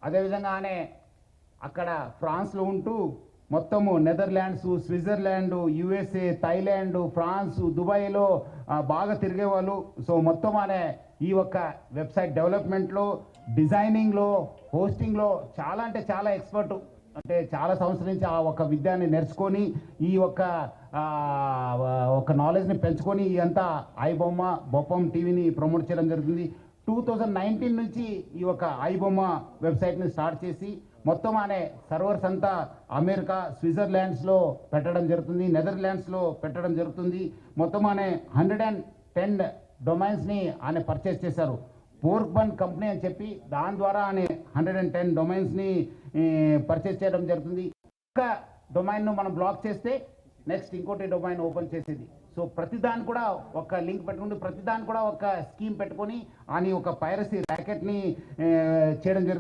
అదేవిధంగానే అక్కడ ఫ్రాన్స్లో ఉంటూ మొత్తము Netherlands, Switzerland, USA, Thailand, France, దుబాయ్లో బాగా తిరిగేవాళ్ళు. సో మొత్తం అనే ఈ ఒక్క వెబ్సైట్ డెవలప్మెంట్లో, డిజైనింగ్లో, హోస్టింగ్లో చాలా అంటే చాలా ఎక్స్పర్ట్. అంటే చాలా సంవత్సరం నుంచి ఆ ఒక విద్యాన్ని నేర్చుకొని ఈ ఒక నాలెడ్జ్ని పెంచుకొని ఇదంతా ఐబొమ్మ బొప్పం టీవీని ప్రమోట్ చేయడం జరుగుతుంది. 2019 నుంచి ఈ ఒక ఐబొమ్మ వెబ్సైట్ని స్టార్ట్ చేసి మొత్తం అనే సర్వర్స్ అంతా అమెరికా, స్విట్జర్లాండ్స్లో పెట్టడం జరుగుతుంది, నెదర్లాండ్స్లో పెట్టడం జరుగుతుంది. మొత్తం అనే 110 డొమైన్స్ని ఆయన పర్చేస్ చేశారు. పోర్క్ బన్ కంపెనీ అని చెప్పి దాని ద్వారా అనే 110 డొమైన్స్ని పర్చేస్ చేయడం జరుగుతుంది. ఒక డొమైన్ను మనం బ్లాక్ చేస్తే నెక్స్ట్ ఇంకోటి డొమైన్ ఓపెన్ చేసేది. సో ప్రతిదాన్ని కూడా ఒక లింక్ పెట్టుకుంటూ ప్రతిదాన్ని కూడా ఒక స్కీమ్ పెట్టుకొని అని ఒక పైరసీ ర్యాకెట్ని చేయడం జరుగుతుంది.